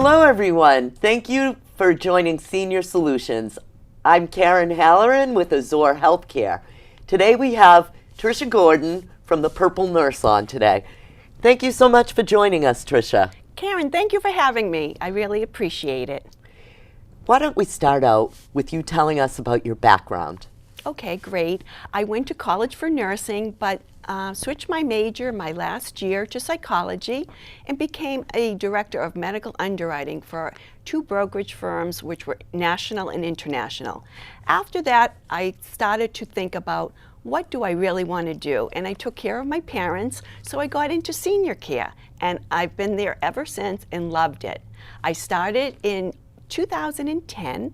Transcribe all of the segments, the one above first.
Hello, everyone. Thank you for joining Senior Solutions. I'm Karen Halloran with Azure Health Care. Today we have Tricia Gordon from the Purple Nurse on today. Thank you so much for joining us, Tricia. Karen, thank you for having me. I really appreciate it. Why don't we start out with you telling us about your background? Okay, great. I went to college for nursing, but switched my major my last year to psychology and became a director of medical underwriting for 2 brokerage firms, which were national and international. After that, I started to think about what do I really want to do? And I took care of my parents, so I got into senior care. And I've been there ever since and loved it. I started in 2010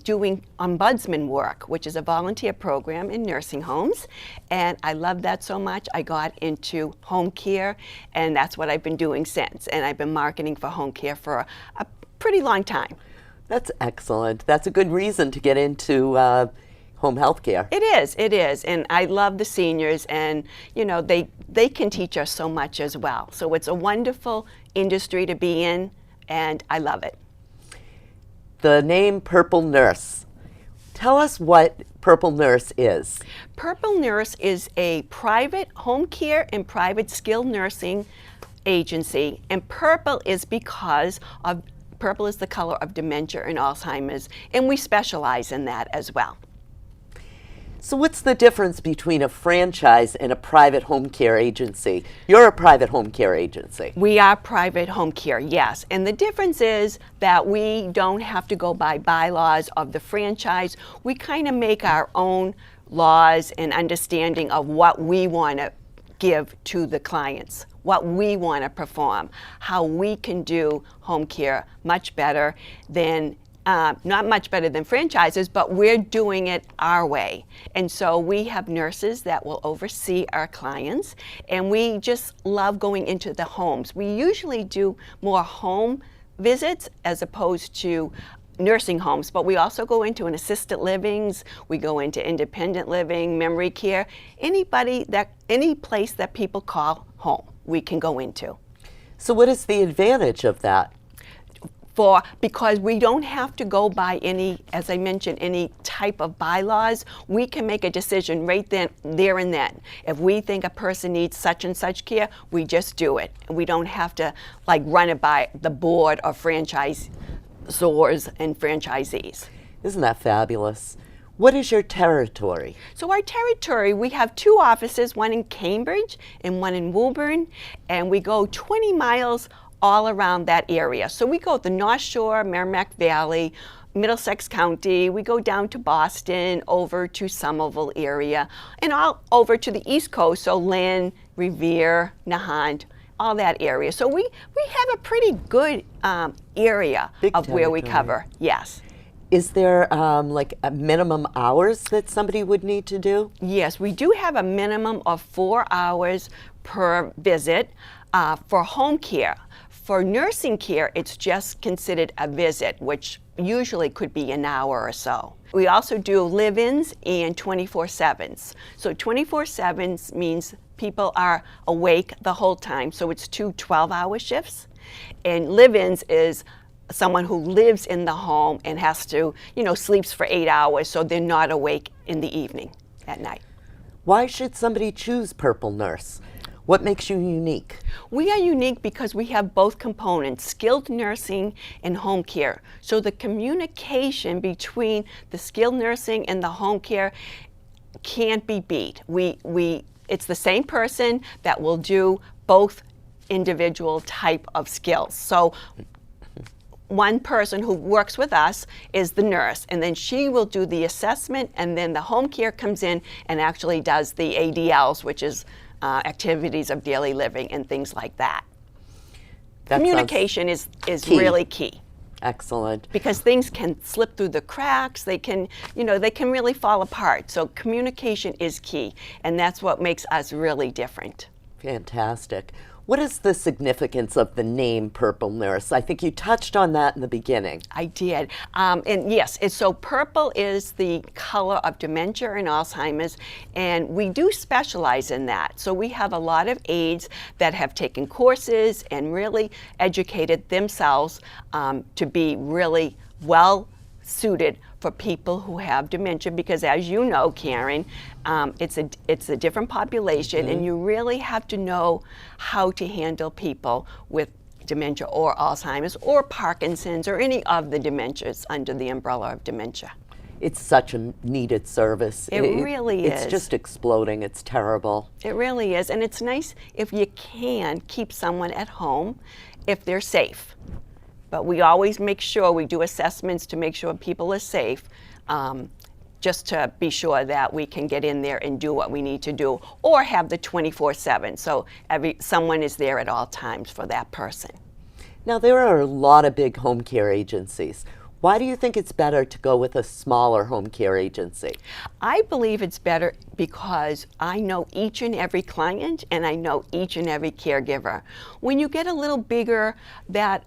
doing ombudsman work, which is a volunteer program in nursing homes. And I love that so much. I got into home care, and that's what I've been doing since. And I've been marketing for home care for a pretty long time. That's excellent. That's a good reason to get into home health care. It is. And I love the seniors, and you know, they can teach us so much as well. So it's a wonderful industry to be in, and I love it. The name Purple Nurse. Tell us what Purple Nurse is. Purple Nurse is a private home care and private skilled nursing agency, and purple is because of purple is the color of dementia and Alzheimer's, and we specialize in that as well. So what's the difference between a franchise and a private home care agency? You're a private home care agency. We are private home care, yes. And the difference is that we don't have to go by bylaws of the franchise. We kind of make our own laws and understanding of what we want to give to the clients, what we want to perform, how we can do home care much better than not much better than franchises, but we're doing it our way. And so we have nurses that will oversee our clients, and we just love going into the homes. We usually do more home visits as opposed to nursing homes, but we also go into an assisted livings, we go into independent living, memory care, any place that people call home, we can go into. So what is the advantage of that? Because we don't have to go by any, as I mentioned, any type of bylaws. We can make a decision right then, there and then. If we think a person needs such and such care, we just do it. We don't have to like run it by the board of franchisors and franchisees. Isn't that fabulous? What is your territory? So our territory, we have 2 offices, one in Cambridge and one in Woburn, and we go 20 miles all around that area. So we go the North Shore, Merrimack Valley, Middlesex County, we go down to Boston, over to Somerville area, and all over to the East Coast, so Lynn, Revere, Nahant, all that area. So we have a pretty good area of where we cover, yes. Is there like a minimum hours that somebody would need to do? Yes, we do have a minimum of 4 hours per visit for home care. For nursing care, it's just considered a visit, which usually could be an hour or so. We also do live-ins and 24/7s. So 24/7s means people are awake the whole time, so it's 2 12-hour shifts. And live-ins is someone who lives in the home and has to, sleeps for 8 hours, so they're not awake in the evening at night. Why should somebody choose Purple Nurse? What makes you unique? We are unique because we have both components, skilled nursing and home care. So the communication between the skilled nursing and the home care can't be beat. It's the same person that will do both individual type of skills. So one person who works with us is the nurse, and then she will do the assessment, and then the home care comes in and actually does the ADLs, which is activities of daily living and things like that. Communication is key. Really key. Excellent. Because things can slip through the cracks, they can really fall apart. So communication is key, and that's what makes us really different. Fantastic. What is the significance of the name Purple Nurse? I think you touched on that in the beginning. I did. And yes, so purple is the color of dementia and Alzheimer's, and we do specialize in that. So we have a lot of aides that have taken courses and really educated themselves to be really well suited for people who have dementia, because as you know, Karen, it's a different population, and you really have to know how to handle people with dementia or Alzheimer's or Parkinson's or any of the dementias under the umbrella of dementia. It's such a needed service. It really is. It's just exploding. It's terrible. It really is, and it's nice if you can keep someone at home if they're safe. But we always make sure we do assessments to make sure people are safe, just to be sure that we can get in there and do what we need to do, or have the 24/7, so someone is there at all times for that person. Now, there are a lot of big home care agencies. Why do you think it's better to go with a smaller home care agency? I believe it's better because I know each and every client, and I know each and every caregiver. When you get a little bigger, that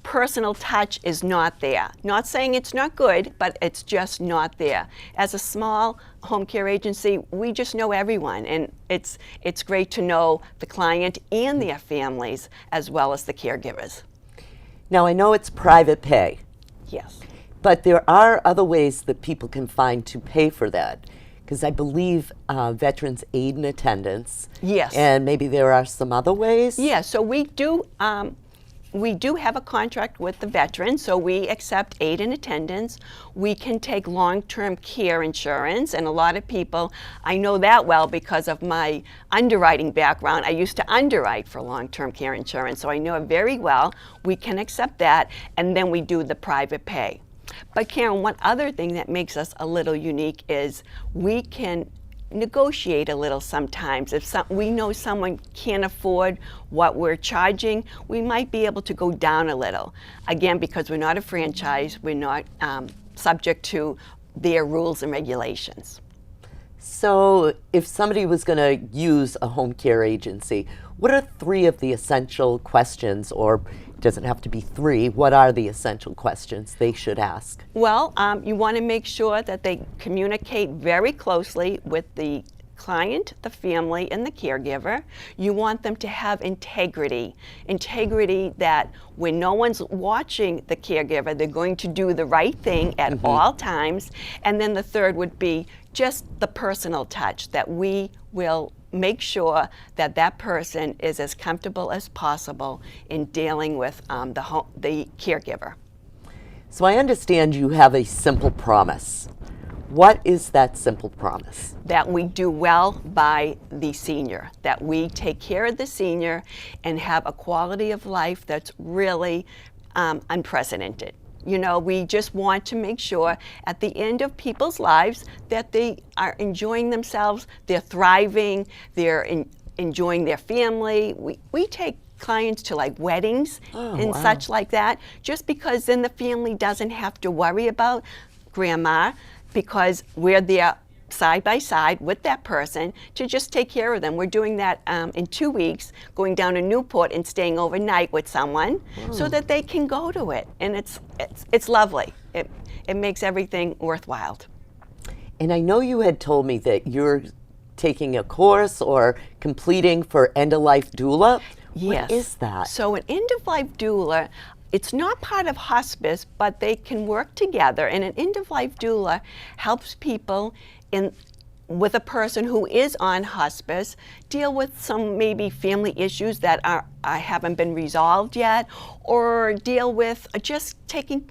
personal touch is not there. Not saying it's not good, but it's just not there. As a small home care agency, we just know everyone, and it's great to know the client and their families as well as the caregivers. Now, I know it's private pay, Yes. but there are other ways that people can find to pay for that. Because I believe veterans aid in attendance. Yes. And maybe there are some other ways? Yeah, so we do have a contract with the veterans, so we accept aid in attendance. We can take long-term care insurance, and a lot of people, I know that well because of my underwriting background. I used to underwrite for long-term care insurance, so I know it very well. We can accept that, and then we do the private pay. But Karen, one other thing that makes us a little unique is we can negotiate a little sometimes. If we know someone can't afford what we're charging, we might be able to go down a little. Again, because we're not a franchise, we're not subject to their rules and regulations. So if somebody was going to use a home care agency, what are 3 of the essential questions, or it doesn't have to be 3, what are the essential questions they should ask? Well, you want to make sure that they communicate very closely with the client, the family, and the caregiver. You want them to have integrity. Integrity that when no one's watching the caregiver, they're going to do the right thing at all times. And then the third would be just the personal touch, that we will make sure that that person is as comfortable as possible in dealing with the caregiver. So I understand you have a simple promise. What is that simple promise? That we do well by the senior, that we take care of the senior and have a quality of life that's really unprecedented. You know, we just want to make sure at the end of people's lives that they are enjoying themselves, they're thriving, they're enjoying their family. We take clients to like weddings and such like that, just because then the family doesn't have to worry about grandma, because we're there side by side with that person to just take care of them. We're doing that in 2 weeks, going down to Newport and staying overnight with someone so that they can go to it. And it's lovely. It makes everything worthwhile. And I know you had told me that you're taking a course or completing for end-of-life doula. Yes. What is that? So an end-of-life doula, it's not part of hospice, but they can work together. And an end-of-life doula helps people with a person who is on hospice deal with some maybe family issues that haven't been resolved yet, or deal with just taking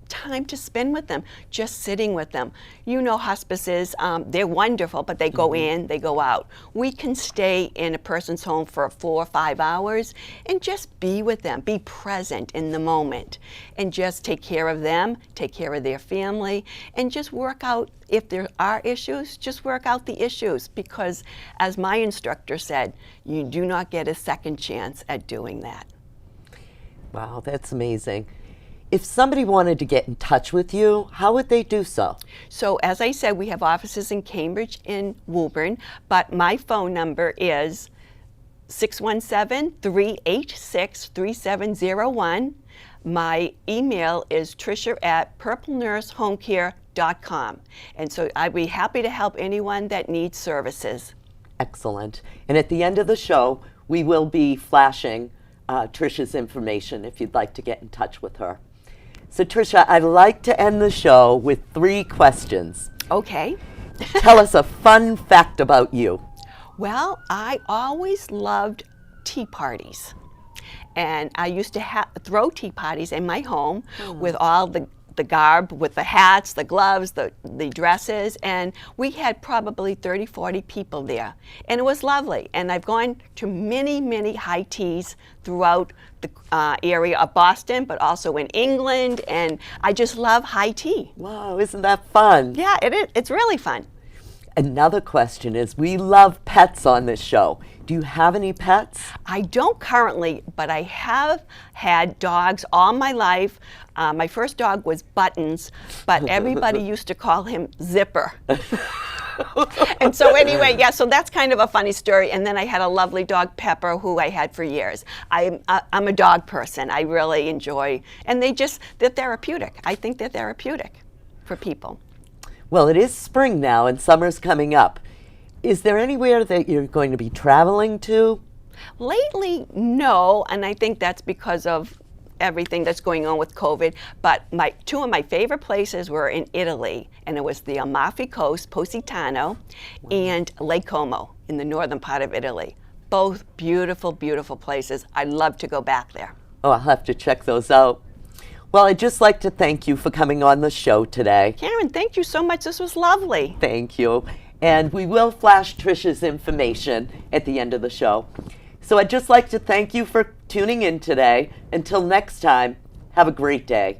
time to spend with them, just sitting with them. You know, hospices, they're wonderful, but they go in, they go out. We can stay in a person's home for 4 or 5 hours and just be with them, be present in the moment, and just take care of them, take care of their family, and just work out, if there are issues, just work out the issues, because as my instructor said, you do not get a second chance at doing that. Wow, that's amazing. If somebody wanted to get in touch with you, how would they do so? So as I said, we have offices in Cambridge and Woburn, but my phone number is 617-386-3701. My email is tricia@purplenursehomecare.com. And so I'd be happy to help anyone that needs services. Excellent. And at the end of the show, we will be flashing Tricia's information if you'd like to get in touch with her. So Tricia, I'd like to end the show with 3 questions. Okay. Tell us a fun fact about you. Well, I always loved tea parties. And I used to throw tea parties in my home with all the garb, with the hats, the gloves, the dresses, and we had probably 30, 40 people there. And it was lovely. And I've gone to many, many high teas throughout the area of Boston, but also in England, and I just love high tea. Wow, isn't that fun? Yeah, it is. It's really fun. Another question is, we love pets on this show. Do you have any pets? I don't currently, but I have had dogs all my life. My first dog was Buttons, but everybody used to call him Zipper. And so anyway, yeah, so that's kind of a funny story. And then I had a lovely dog, Pepper, who I had for years. I'm a dog person. I really enjoy, and they're therapeutic. I think they're therapeutic for people. Well, it is spring now and summer's coming up. Is there anywhere that you're going to be traveling to? Lately, no, and I think that's because of everything that's going on with COVID. But 2 of my favorite places were in Italy, and it was the Amalfi Coast, Positano, and Lake Como in the northern part of Italy. Both beautiful, beautiful places. I'd love to go back there. Oh, I'll have to check those out. Well, I'd just like to thank you for coming on the show today. Karen, thank you so much. This was lovely. Thank you. And we will flash Tricia's information at the end of the show. So I'd just like to thank you for tuning in today. Until next time, have a great day.